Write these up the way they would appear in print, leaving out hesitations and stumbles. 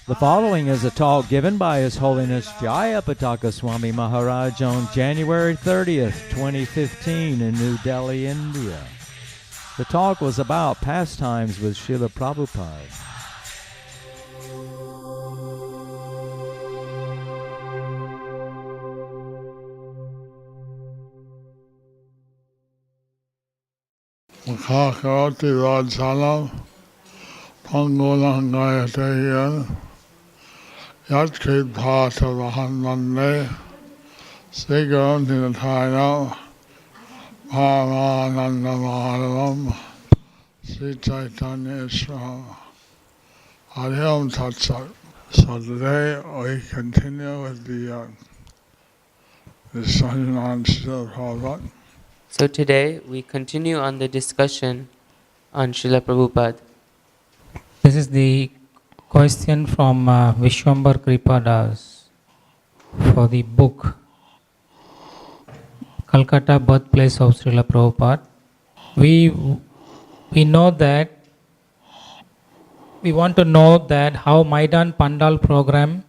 The following is a talk given by His Holiness Jayapataka Swami Maharaj on January 30th, 2015 in New Delhi, India. The talk was about pastimes with Srila Prabhupada. Kakati Rajalam, Pangulangayateyan, Yatkit Patavahanande, Sigan Tinatayam, Paranandamaram, Sri Chaitanya Ishram, Adhyam Tatsat. So today we continue with the discussion on Srila Prabhupada. So today we continue on the discussion on Srila Prabhupada. This is the question from Vishwambar Kripadas for the book Calcutta Birthplace of Srila Prabhupada. We know that we want to know that how Maidan Pandal program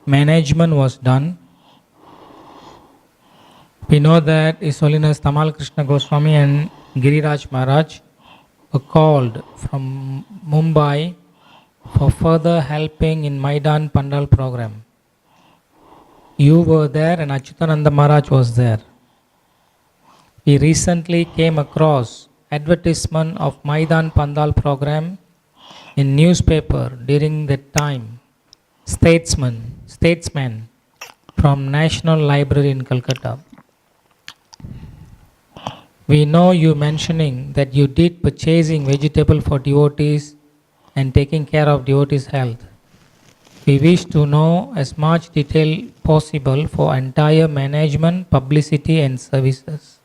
management was done. We know that His Holiness Tamal Krishna Goswami and Giriraj Maharaj were called from Mumbai for further helping in Maidan Pandal program. You were there and Achyutananda Maharaj was there. We recently came across advertisement of Maidan Pandal program in newspaper during that time. Statesman from National Library in Calcutta. We know you mentioning that you did purchasing vegetable for devotees and taking care of devotees' health. We wish to know as much detail possible for entire management, publicity and services.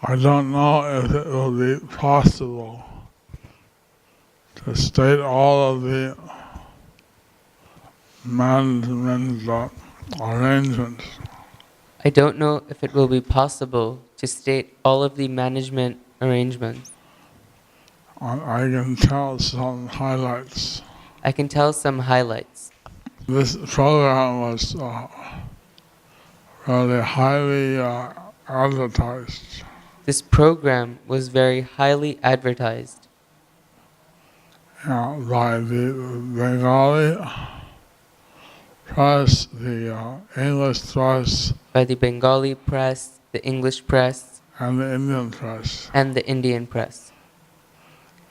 I don't know if it will be possible to state all of the management arrangements. I don't know if it will be possible to state all of the management arrangements. I can tell some highlights. I can tell some highlights. This program was really highly advertised. This program was very highly advertised By the Bengali press, the English press, by the Bengali press, the English press, and the Indian press. and the Indian press.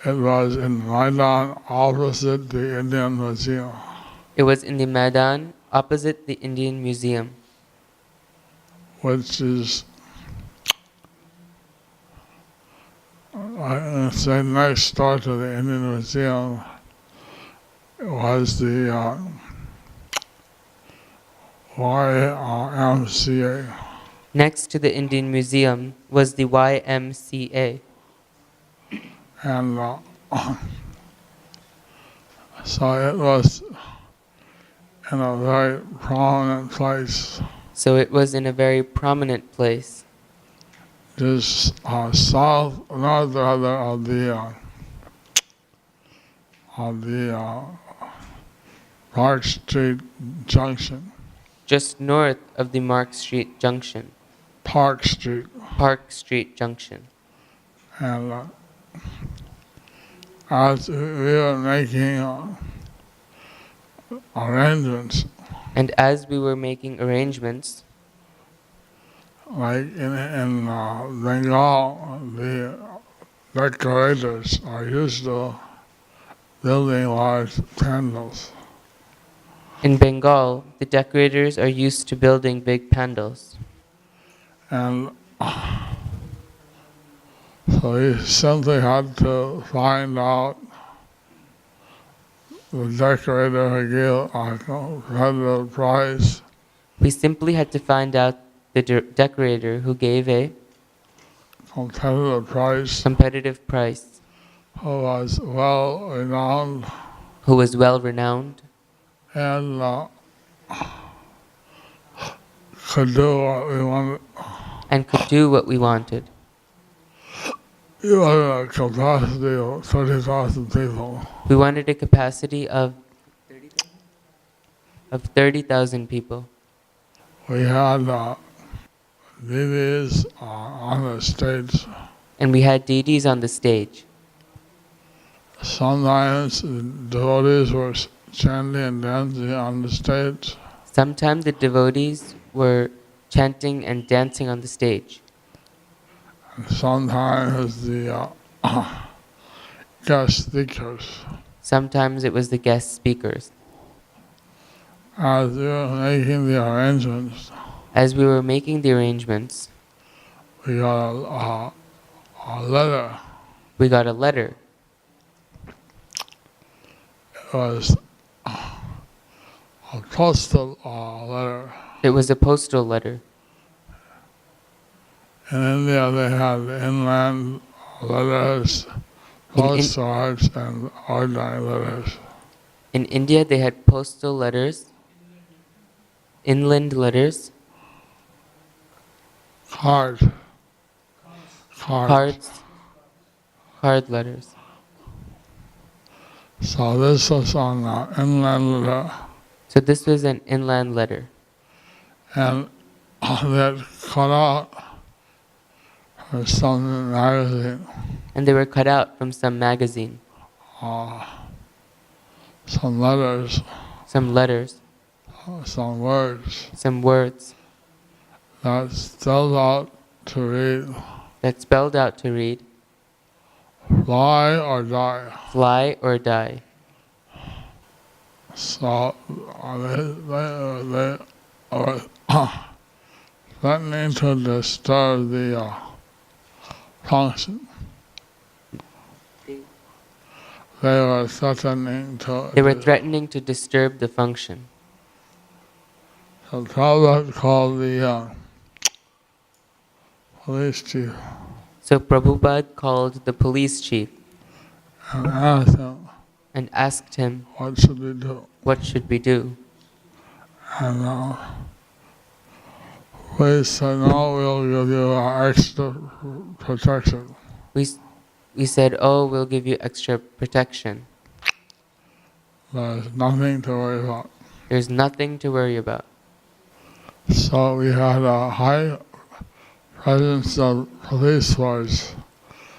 It was in Maidan opposite the Indian Museum. It was in the Maidan opposite the Indian Museum, which is, I say, next door to the Indian Museum was the YMCA. Next to the Indian Museum was the YMCA. And so it was in a very prominent place. So it was in a very prominent place. Just north rather of the Park Street Junction. Just north of the Mark Street Junction. Park Street. Park Street Junction. And as we were making arrangements. And as we were making arrangements, like in Bengal, the decorators are used to building large pandals. in Bengal, the decorators are used to building big pandals. And so we simply had to find out the decorator who gave a competitive price. We simply had to find out the decorator who gave a competitive price, who was well renowned, and could do what we wanted. and could do what we wanted. You had a capacity of 30,000 people. We wanted a capacity of 30,000 people. We had deities on the stage. And we had deities on the stage. Sometimes devotees were chanting and dancing on the stage. Sometimes the devotees were chanting and dancing on the stage. And sometimes the guest speakers. Sometimes it was the guest speakers. As we were making the arrangements, As we were making the arrangements, we got a letter. we got a letter. It was a postal letter. It was a postal letter. In India, they had inland letters, postcards, and ordinary letters. In India, they had postal letters, inland letters, Cards. card letters. So this was on inland letter, So this was an inland letter. and that cut out for some magazine, And they were cut out from some magazine. some letters, Some letters, some words some words that spelled out to read, that spelled out to read, fly or die. fly or die. So they were threatening to disturb the function. They were threatening to. They were threatening to disturb the function. So Prabhupada called the police chief So Prabhupada called the police chief and asked him, and asked him, what should we do? what should we do? And we said, no, we'll give you extra protection. We said, oh, we'll give you extra protection. There's nothing to worry about. There's nothing to worry about. So we had a high presence of police force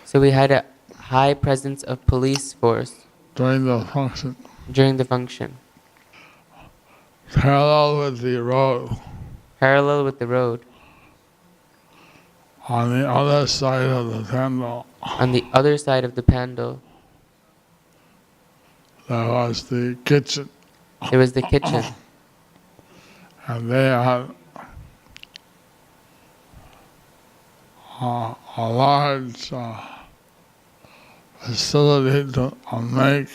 So we had a high presence of police force during the function, during the function, parallel with the road. parallel with the road. On the other side of the temple, On the other side of the pandal, there was the kitchen, there was the kitchen. and they had a large facility to make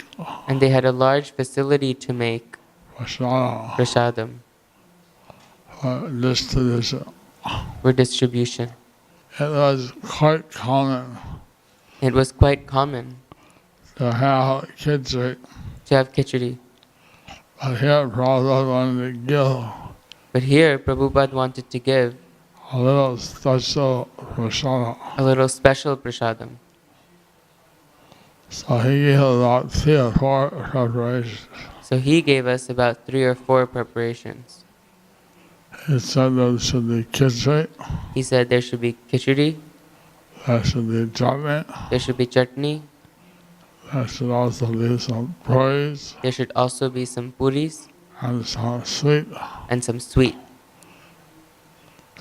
And they had a large facility to make prasada prasadam for distribution. for distribution. It was quite common It was quite common to have khichdi, to have khichdi. but here Prabhupada wanted to give But here, Prabhupada wanted to give a little special prasada. a little special prasadam. So he gave about 3 or 4 preparations. So he gave us about 3 or 4 preparations. He said there should be khichdi, He said there should be khichdi, there should be chutney, there should be chutney, there should also be some puris there should also be some puris and some sweet. and some sweet.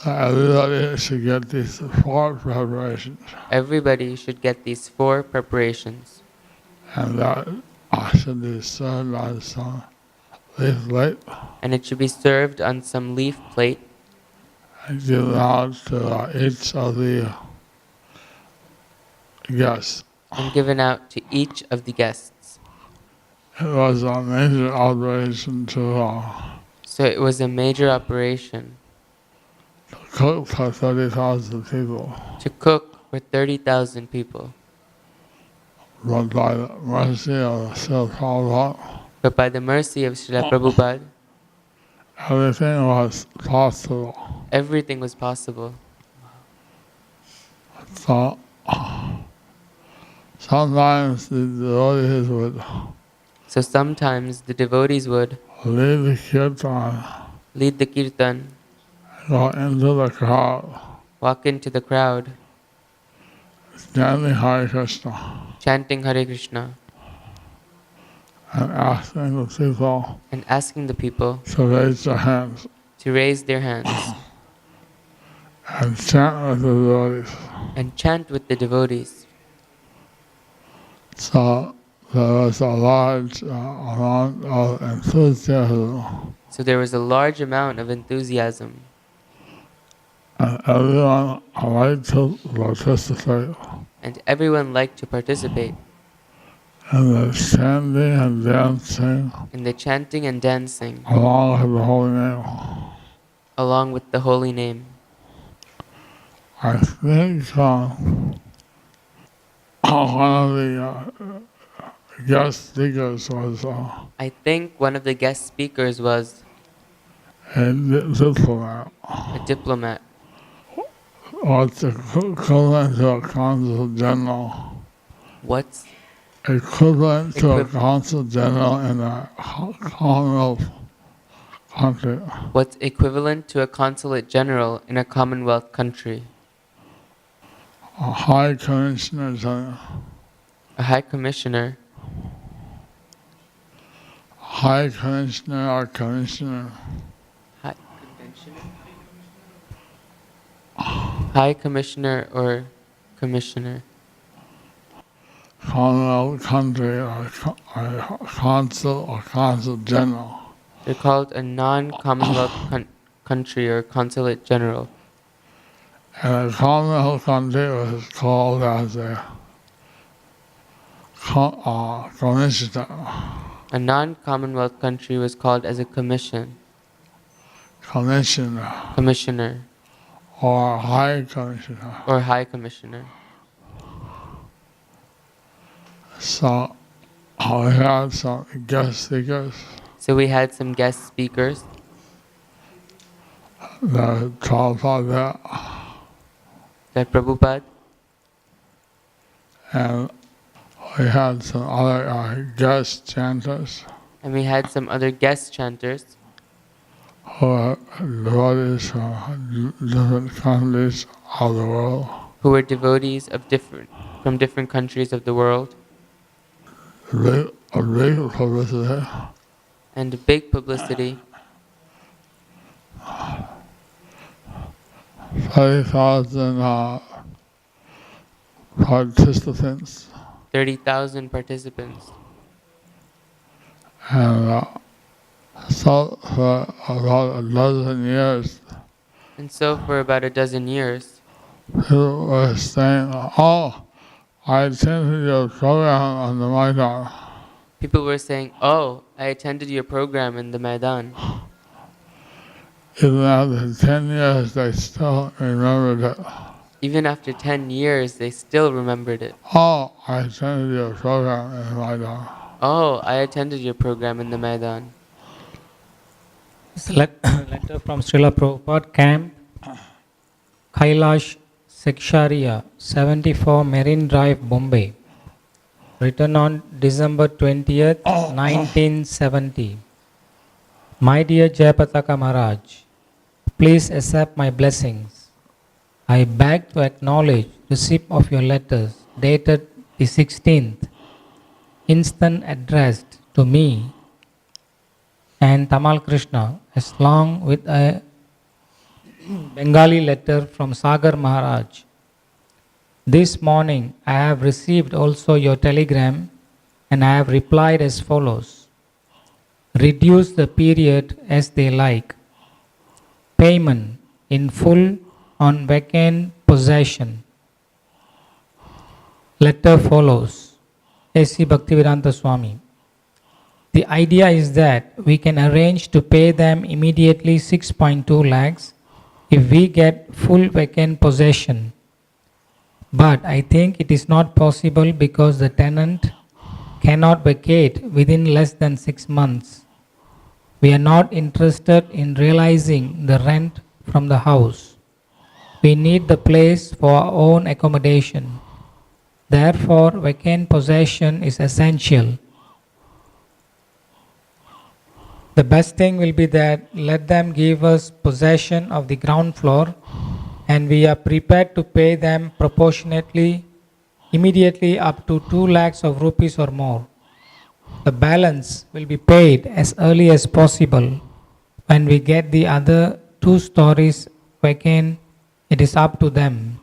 Everybody should get these 4 preparations, Everybody should get these 4 preparations. and that should be served on some leaf plate And it should be served on some leaf plate and given out to each of the guests. and given out to each of the guests. It was a major operation to So it was a major operation cook for 30,000 people. to cook for 30,000 people. But by the mercy of Srila Prabhupada, But by the mercy of Srila Prabhupada, everything was possible. everything was possible. So sometimes the devotees would So sometimes the devotees would lead the kirtan, lead the kirtan, go into the crowd, walk into the crowd, chanting Hare Krishna, chanting Hare Krishna, and asking the people and asking the people to raise their hands to raise their hands and chant with the devotees. and chant with the devotees. So there was a large amount of enthusiasm, So there was a large amount of enthusiasm, and everyone liked to participate and everyone liked to participate in the chanting and dancing in the chanting and dancing along with the holy name. along with the holy name. I think one of the guest speakers was I think one of the guest speakers was a diplomat. a diplomat. What's equivalent to a consul general? What's Equivalent to a consul general in a Commonwealth country. what's equivalent to a consulate general in a Commonwealth country? A high commissioner general. A high commissioner. High commissioner or commissioner. High conventioner? High commissioner or commissioner. Commonwealth country or consul or consul general. They're called a non-Commonwealth country or consulate general. And a Commonwealth country was called as a commissioner. A non-Commonwealth country was called as a commissioner Or high commissioner. or high commissioner. So we had some guest speakers So we had some guest speakers that talked about that, that Prabhupada, and we had some other guest chanters and we had some other guest chanters who are devotees from different countries of the world. who were devotees from different countries of the world, A big publicity. and big publicity. 30,000 participants, 30,000 participants. and so for about a dozen years, And so for about a dozen years, people were saying, "Oh, I attended your program on the Maidan." people were saying, "Oh, I attended your program in the Maidan." Even after 10 years, they still remembered it. Even after 10 years, they still remembered it. "Oh, I attended your program in the Maidan." Oh, I attended your program in the Maidan. It's a letter from Srila Prabhupada, Camp Kailash Seksharia, 74 Marine Drive, Bombay. Written on December 20th, 1970. My dear Jayapataka Maharaj, please accept my blessings. I beg to acknowledge receipt of your letters dated the 16th, instant addressed to me and Tamal Krishna, along with a Bengali letter from Sagar Maharaj. This morning I have received also your telegram and I have replied as follows. Reduce the period as they like. Payment in full on vacant possession. Letter follows. A.C. Bhaktivedanta Swami. The idea is that we can arrange to pay them immediately 6.2 lakhs if we get full vacant possession. But I think it is not possible because the tenant cannot vacate within less than 6 months. We are not interested in realizing the rent from the house. We need the place for our own accommodation. Therefore, vacant possession is essential. The best thing will be that let them give us possession of the ground floor, and we are prepared to pay them proportionately immediately up to 2 lakhs of rupees or more. The balance will be paid as early as possible. When we get the other 2 stories vacant, it is up to them.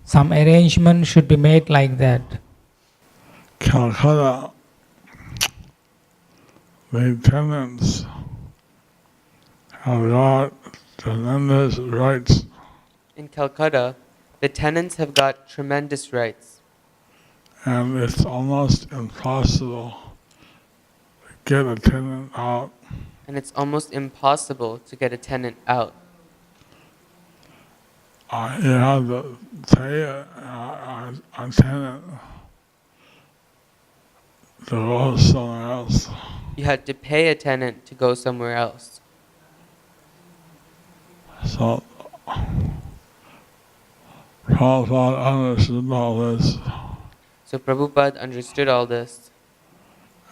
Some arrangement should be made like that. Calcutta, the tenants have got tremendous rights, In Calcutta, the tenants have got tremendous rights, and it's almost impossible to get a tenant out. and it's almost impossible to get a tenant out. You have to pay a tenant to go somewhere else. You had to pay a tenant to go somewhere else. So Prabhupada understood all this, So Prabhupada understood all this,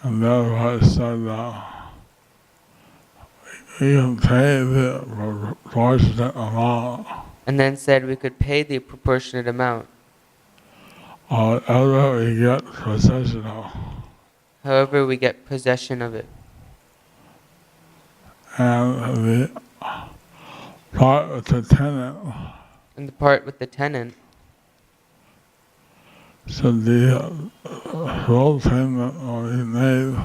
and therefore said you can pay the proportionate amount, and then said we could pay the proportionate amount, whatever we get possession of. however we get possession of it. And the part with the tenant And the part with the tenant should be full payment will be made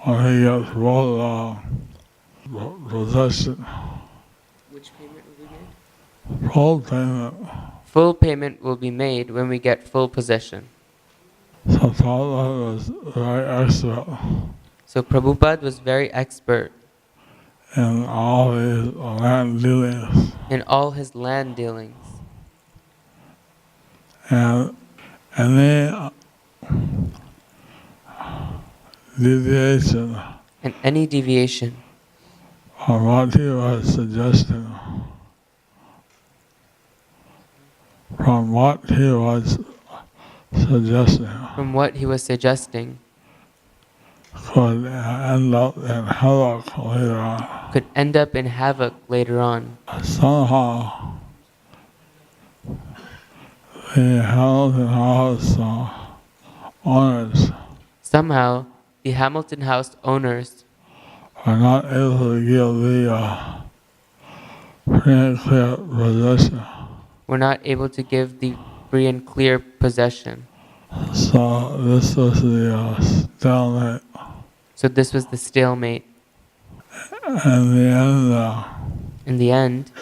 when he gets full possession. Which payment will be made? Full payment. Full payment will be made when we get full possession. So Prabhupada was very expert So Prabhupada was very expert in all these land dealings. in all his land dealings. And any deviation And any deviation from what he was suggesting, from what he was suggesting could end up in havoc later on. could end up in havoc later on. Somehow, the Hamilton House owners Somehow, the Hamilton House owners are not able to give the free and clear possession. were not able to give the free and clear possession. So this was the stalemate. So this was the stalemate. In the end, In the end,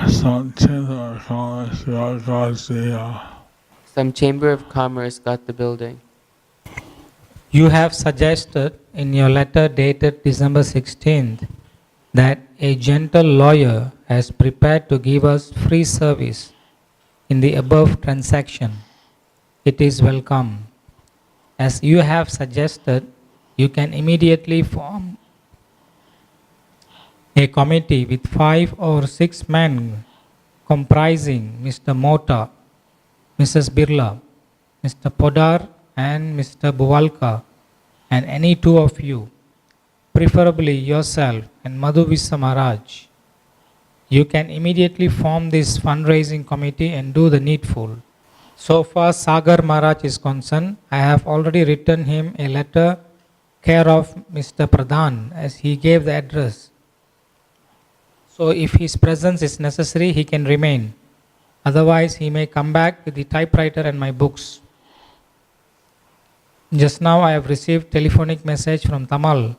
some chamber of commerce some Chamber of Commerce got the building. You have suggested in your letter dated December 16th that a gentle lawyer has prepared to give us free service in the above transaction. It is welcome. As you have suggested, you can immediately form a committee with 5 or 6 men comprising Mr. Mota, Mrs. Birla, Mr. Podar and Mr. Buvalka, and any 2 of you, preferably yourself and Madhu Vissa Maharaj. You can immediately form this fundraising committee and do the needful. So far Sagar Maharaj is concerned, I have already written him a letter care of Mr. Pradhan as he gave the address. So if his presence is necessary, he can remain. Otherwise, he may come back with the typewriter and my books. Just now I have received telephonic message from Tamal.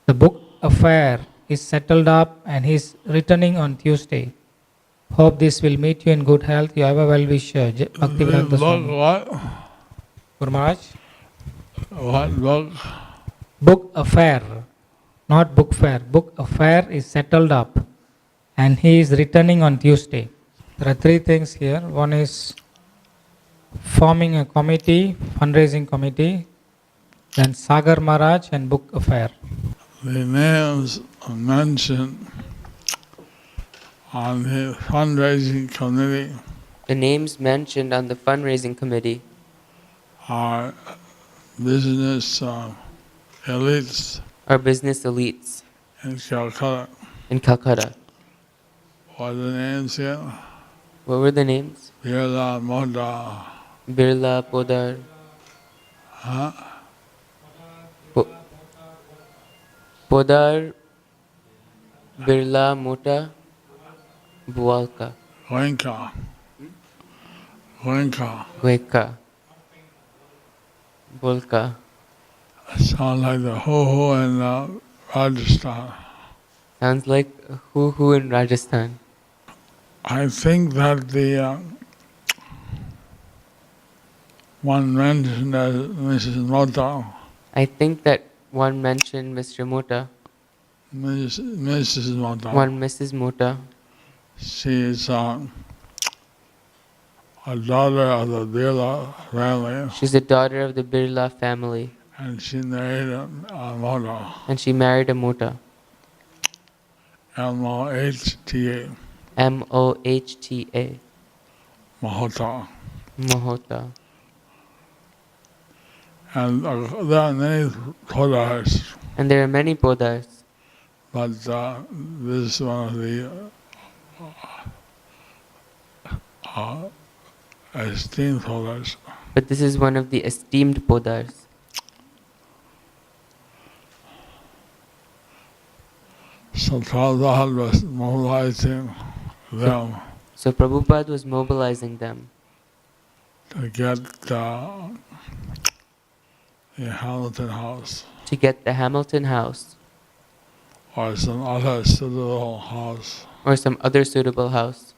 The book affair is settled up and he is returning on Tuesday. Hope this will meet you in good health. You have a well-wisher. Bhaktivedanta Swami. What? Guru Maharaj? What book? Book affair, not book fair. Book affair is settled up and he is returning on Tuesday. There are 3 things here. One is forming a committee, fundraising committee, then Sagar Maharaj and book affair. The names mentioned on the fundraising committee The names mentioned on the fundraising committee are business elites are business elites in Calcutta. in Calcutta. What are the names here? What were the names? Birla Moda. Birla, Podar, Huh? Podar, Birla, Mota, Bualka, Goenka. Goenka. Gueka, Bolka. Sounds like the ho-ho in Rajasthan. Sounds like who in Rajasthan. I think that the one mentioned as Mrs. Mota, I think that one mentioned Mr. Mota, Mrs. Mota, one Mrs. Mota. she is a daughter of the Birla family, She's a daughter of the Birla family, and she married a Mota, and she married a Mota. M-O-H-T-A, Mohta. Mahota. Mohota. And there are many Podars, And there are many Podars, but this is one of the esteemed Podars. but this is one of the esteemed Podars. So Prabhupada was mobilizing them So Prabhupada was mobilizing them to get the Hamilton House to get the Hamilton House or some other suitable house. or some other suitable house.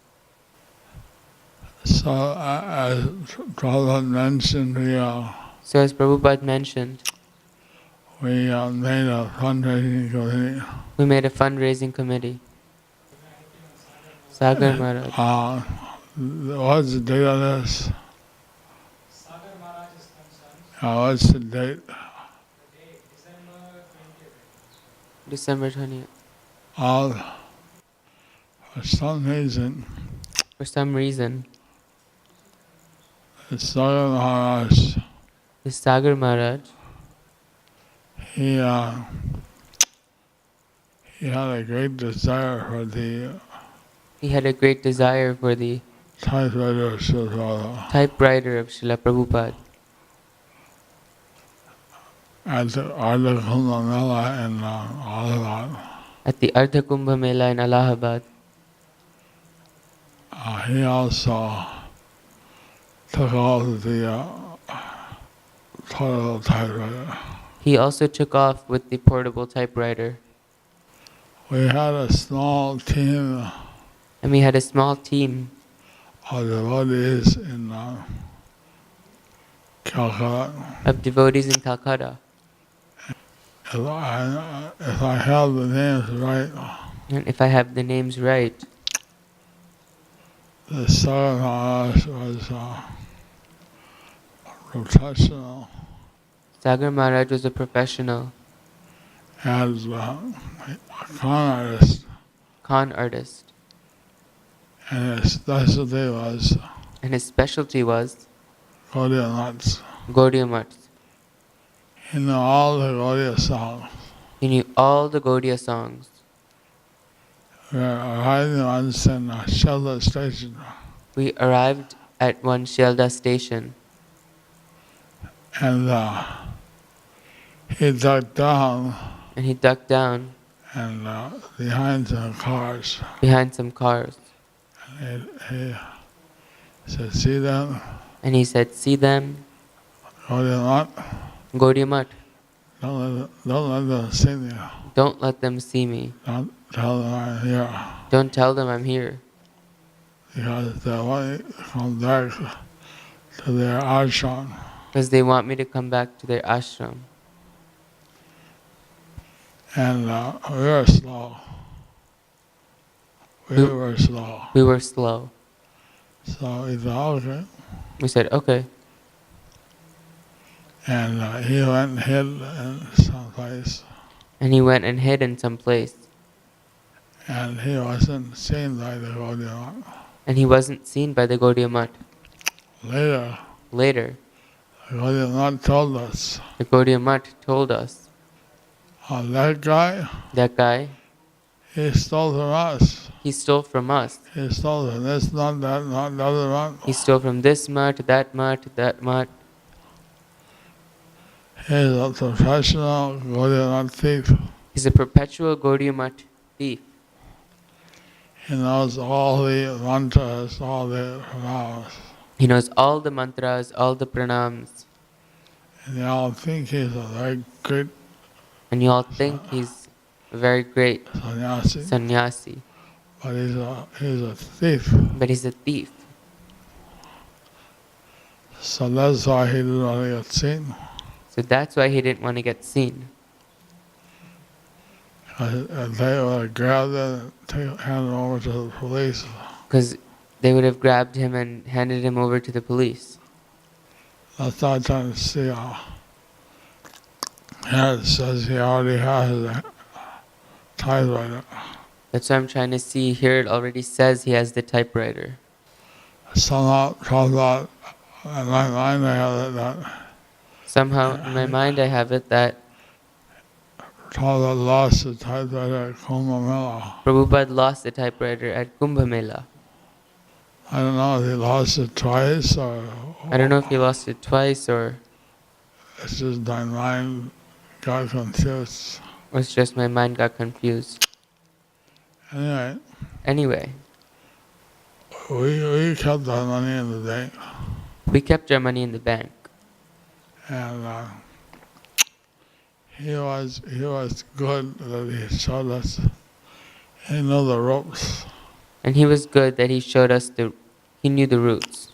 So as Prabhupada mentioned, So as Prabhupada mentioned, we made a fundraising committee. we made a fundraising committee. Sagar Maharaj. What's the date of this? What's the date? December 20th. For some reason, For some reason, the Sagar Maharaj, the Sagar Maharaj, he had a great desire for the he had a great desire for the typewriter of Srila Prabhupada. typewriter of Srila Prabhupada At the Ardha Kumbh Mela in Allahabad. at the Ardha Kumbh Mela in Allahabad. He also took off the portable typewriter. He also took off with the portable typewriter. We had a small team And we had a small team of devotees in Calcutta. of devotees in Calcutta. If I have the names right, And if I have the names right, the Sagar Maharaj was professional Sagar Maharaj was a professional as a con artist, con artist, and his specialty was and his specialty was Gaudiya nuts. Gaudiya Mats. He knew all the Gaudiya songs. He knew all the Gaudiya songs. We were arriving once in Shelda Station, We arrived at one Shelda station, and he ducked down and he ducked down and behind some cars. behind some cars. And he said, "See them? And he said, "See them, Gaudiya nut. Gaudiya Mat. Don't let them see me. Don't let them see me. Don't tell them I'm here." Don't tell them I'm here, Because they want to come back to their ashram. because they want me to come back to their ashram." And we were slow. We were slow. We were slow. So we thought, okay. We said, "Okay." And he went and hid in some place. And he went and hid in some place. and he wasn't seen by the Gaudiya Math. And he wasn't seen by the Gaudiya Math. Later, Later, the Gaudiya Math told us, the Gaudiya Math told us, that guy, he stole from us. he stole from us. He stole from this, not that, not the other one. He stole from this mutt, that mutt, that mutt. He's a professional Gaudiya Math thief. He's a perpetual Gaudiya Math thief. He knows all the mantras, all the pranams. He knows all the mantras, all the pranams. And they all think he's a very great And you all think he's a very great sannyasi, sannyasi. but he's a thief. But he's a thief. So that's why he didn't want to get seen. So that's why he didn't want to get seen. If they would have grabbed him and hand him over to the police. Because they would have grabbed him and handed him over to the police. That's what I'm trying to see. Here it says he already has a typewriter. That's what I'm trying to see. Here it already says he has the typewriter. Somehow, Prabhupada, in my mind I have it that Somehow in my mind I have it that Prabhupada lost the typewriter at Kumbh Mela. Prabhupada lost the typewriter at Kumbh Mela. I don't know if he lost it twice or I don't know if he lost it twice or it's just my mind got confused. it's just my mind got confused. Anyway, Anyway, we kept our money in the bank, we kept our money in the bank. and he was good that he showed us. He knew the ropes. And he was good that he showed us he knew the routes,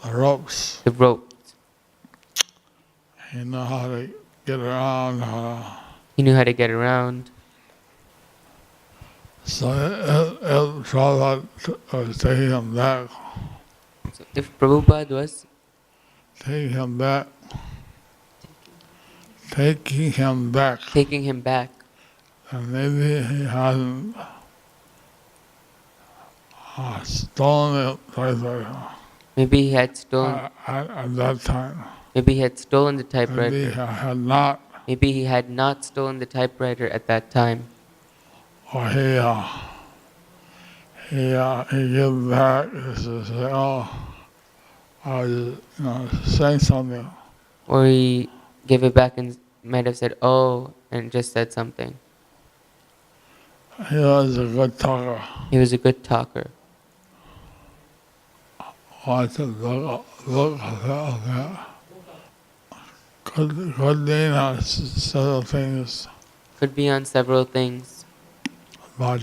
The ropes. the ropes. He knew how to get around. He knew how to get around. So Prabhupada was taking him back, So if Prabhupada was taking him back, taking him back, and maybe he hadn't stolen the typewriter maybe he had stolen, at that time. maybe he had stolen the Maybe typewriter. he had not, Maybe he had not stolen the typewriter at that time. or he gave back. He says, "Oh, I was, saying something." Or he gave it back and might have said, oh, and just said something. He was a good talker. He was a good talker. I said, look at that. Good being on several things, Could be on several things, but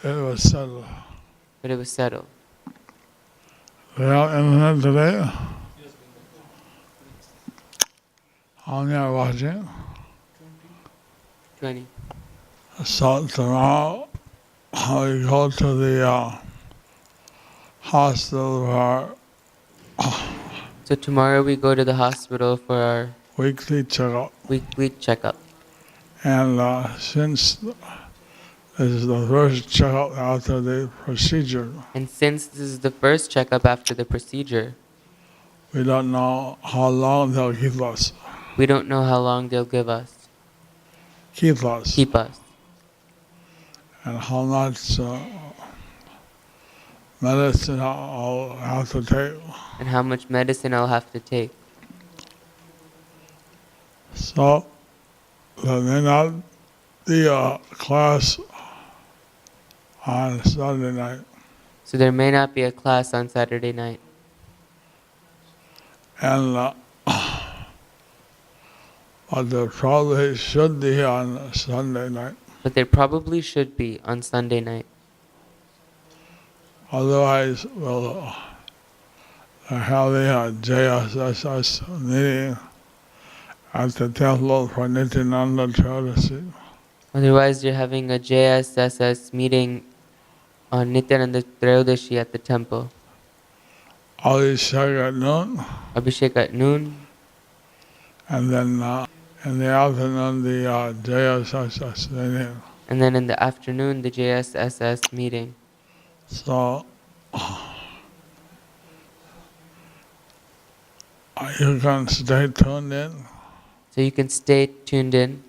it was settled. but it was settled. We have internet today. How many are watching? 20. So tomorrow we go to the hospital for So tomorrow we go to the hospital for our weekly checkup. weekly checkup. And since this is the first checkup after the procedure, And since this is the first checkup after the procedure, we don't know how long they'll keep us. we don't know how long they'll give us, Keep us. keep us, And how much medicine I'll have to take. and how much medicine I'll have to take. So there may not be a class on Sunday night. So there may not be a class on Saturday night. And but there probably should be on Sunday night. But there probably should be on Sunday night. Otherwise, we'll have a JSS meeting at the temple for Nityananda Chaudashi. Otherwise, you're having a JSSS meeting on Nityananda Trayodashi at the temple. Always check at noon, Abhishek at noon, and then in the afternoon the JSSS meeting. And then in the afternoon, the JSSS meeting. So you can stay tuned in So you can stay tuned in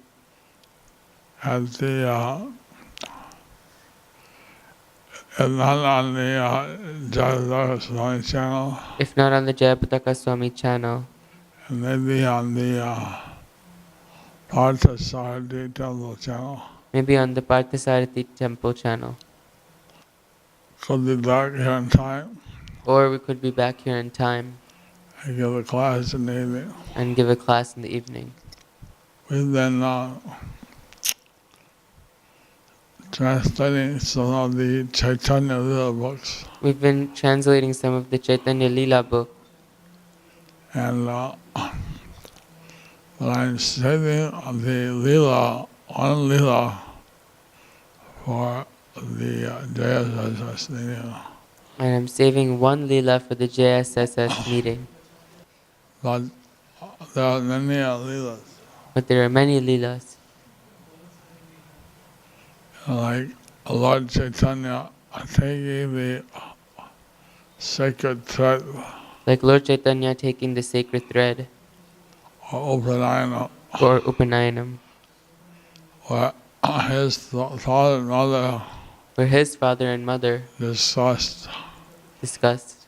at the if not on the Jayapataka Swami channel, if not on the Jayapataka Swami channel, and maybe on the Parthasarthi Temple channel. maybe on the Parthasarathi Temple channel. Could be back here in time Or we could be back here in time and give a class in the evening. and give a class in the evening. We've been translating some of the Chaitanya Lila books, We've been translating some of the Chaitanya Leela book, and but I'm saving the Lila, one Lila, for the JSSS meeting. and I'm saving one Leela for the JSSS meeting. But there are many Leelas. But there are many Leelas. Like Lord Chaitanya taking the sacred thread Like Lord Chaitanya taking the sacred thread, or Upanayana, or Upanayanam, where his father and mother where his father and mother discussed discussed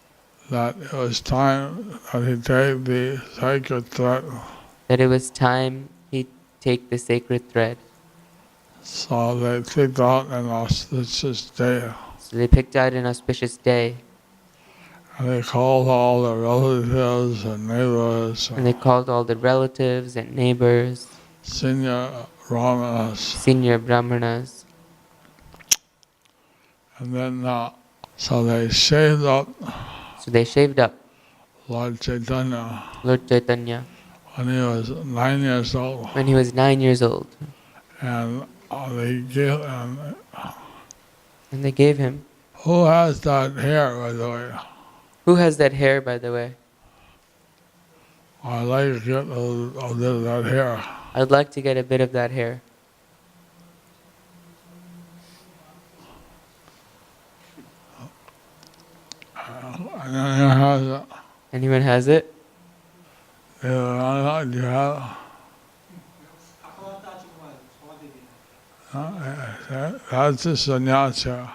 that it was time that he take the sacred thread. that it was time he take the sacred thread. So they picked out an auspicious day, So they picked out an auspicious day, and they called all the relatives and neighbors, and they called all the relatives and neighbors, senior brahmanas, senior brahmanas, and then so they shaved up so they shaved up Lord Chaitanya Lord Chaitanya when he was 9 years old, when he was 9 years old, and they gave and they gave him. who has that hair, by the way? Who has that hair, by the way? I'd like to get a bit of that hair. I'd like to get a bit of that hair. And then he has it. Anyone has it? Do you have? That's a sannyas hair.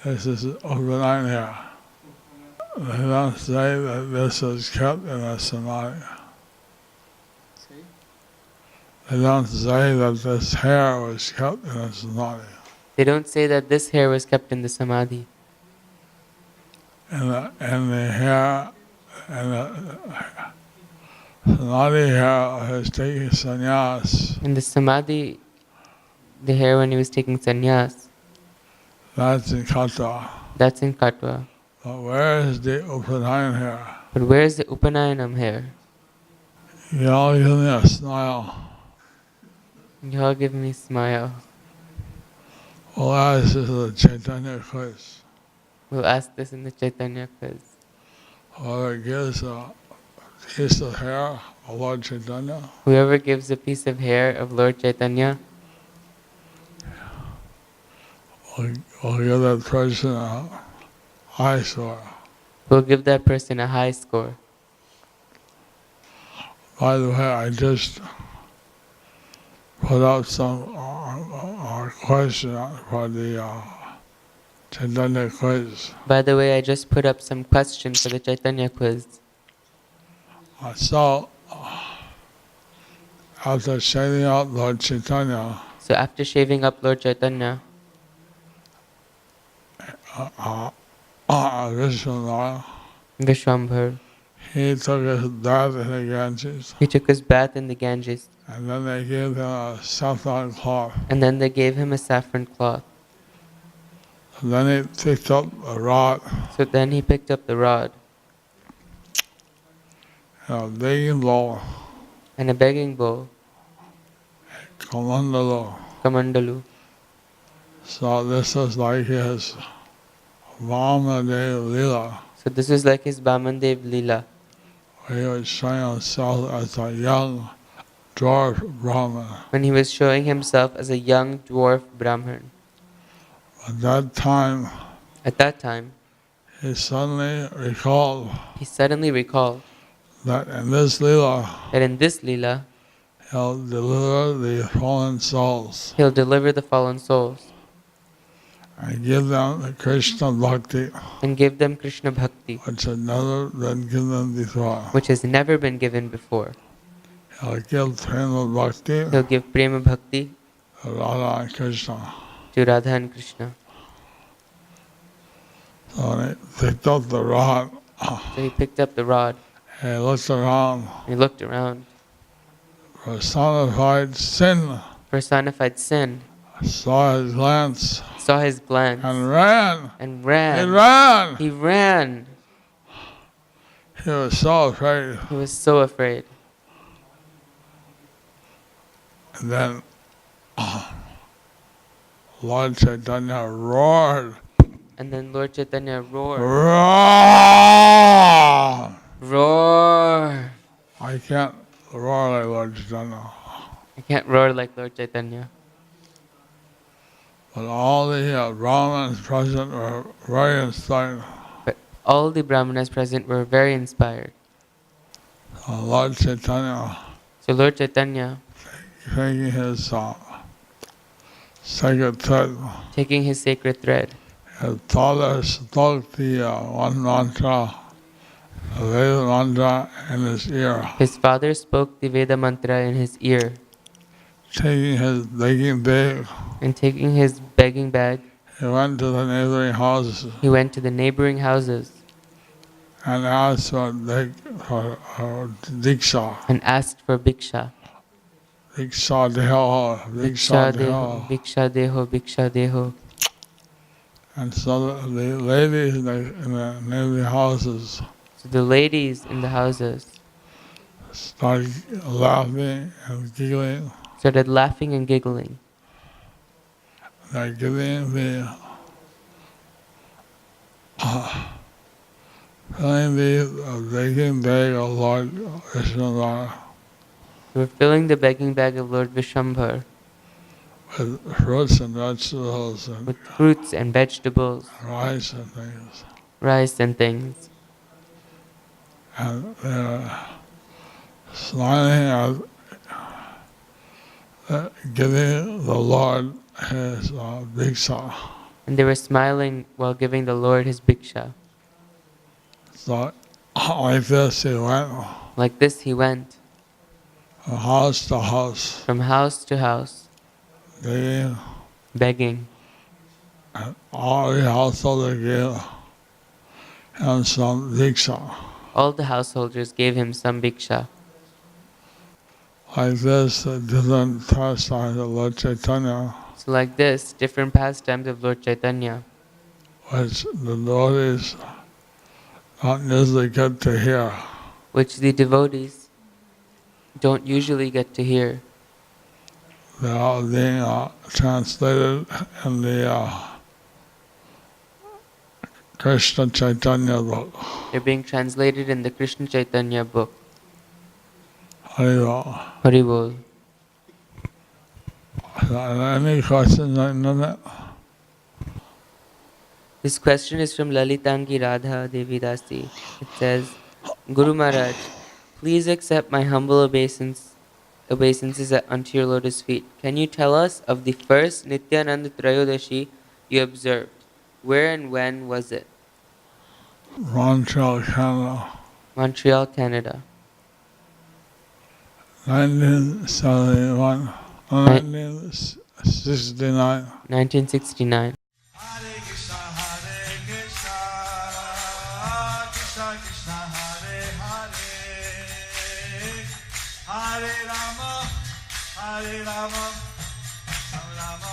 This is overnight hair. They don't say that this is kept in a samadhi. They don't say that this hair was kept in a samadhi. They don't say that this hair was kept in the samadhi. And the hair, and the samadhi hair is taking sannyas. In the samadhi, the hair when he was taking sannyas, That's in kata. that's in Katwa. But where is the Upanayan hair? But where's the Upanayanam hair? You all give me a smile. You all give me a smile. Well, this is the Chaitanya quiz. We'll ask this in the Chaitanya quiz. Whoever gives a piece of hair of Lord Chaitanya Whoever gives a piece of hair of Lord Chaitanya will give that person a high score. will give that person a high score. By the way, I just put out some our question for the Chaitanya quiz. By the way, I just put up some questions for the Chaitanya quiz. So, after shaving out Lord Chaitanya, So after shaving up Lord Chaitanya, Vishwanath, Vishwambhar, he took his bath in the Ganges, he took his bath in the Ganges, and then they gave him a saffron cloth. and then they gave him a saffron cloth. And then he picked up a rod, So then he picked up the rod a begging bowl, and a begging bowl, kamandalu. kamandalu. So this is like his Vamanadev Lila, So this is like his Bamandev Leela, where he was showing himself as a young dwarf Brahmin. when he was showing himself as a young dwarf Brahmin. At that time, At that time, he suddenly recalled he suddenly recalled that in this Leela, that in this Leela, he'll deliver the fallen souls he'll deliver the fallen souls and give them the Krishna Bhakti, and give them Krishna Bhakti, which had never been given before. which has never been given before. He'll give Prema Bhakti He'll give Prema Bhakti to Radha and Krishna. to Radha and Krishna. So when he picked up the rod, So he picked up the rod he looked around, and he looked around. personified sin, Personified sin saw his glance, saw his glance and ran. and He ran. ran! He ran. He was so afraid. He was so afraid. And then Lord Chaitanya roared. And then Lord Chaitanya roared. Roar! Roar! I can't roar like Lord Chaitanya. I can't roar like Lord Chaitanya. But all the Brahmins present were very inspired. But all the Brahmanas present were very inspired. Lord Chaitanya, So Lord Chaitanya, taking his sacred thread, taking his sacred thread, had taught us, spoke the one mantra, the Veda mantra in his ear. his father spoke the Veda mantra in his ear, Taking his begging bag, and taking his begging bag, he went to the neighboring houses he went to the neighboring houses and asked for diksha. and asked for Bhiksha. Diksha deho, Bhiksha diksha deho, deho. Bhiksha deho, Bhiksha deho. And so the ladies in the neighboring houses So the ladies in the houses started laughing and giggling. started laughing and giggling. They're giving the filling the begging bag of Lord Vishnu They were filling the begging bag of Lord Vishambhar with fruits and vegetables and with fruits and vegetables, rice and things. rice and things. And they're smiling at giving the Lord his diksha. And they were smiling while giving the Lord his Bhiksha. So like this he went Like this he went from house to house, from house to house, begging, begging. and all the householders gave him some diksha. All the householders gave him some Bhiksha. Like this, different pastimes of Lord Chaitanya, So like this, different pastimes of Lord Chaitanya, which the devotees don't usually get to hear. which the devotees don't usually get to hear. They are being translated in the Krishna Chaitanya book. They're being translated in the Krishna Chaitanya book. Haribol. Hari Bol. Any questions on that? This question is from Lalitangi Radha Devi Dasi. It says, Guru Maharaj, please accept my humble obeisances unto your lotus feet. Can you tell us of the first Nityananda Trayodashi you observed? Where and when was it? Montreal, Canada. Montreal, Canada. 1971. 1969. 1969. Hare Krishna, Krishna Krishna, Hare Hare, Hare Rama, Rama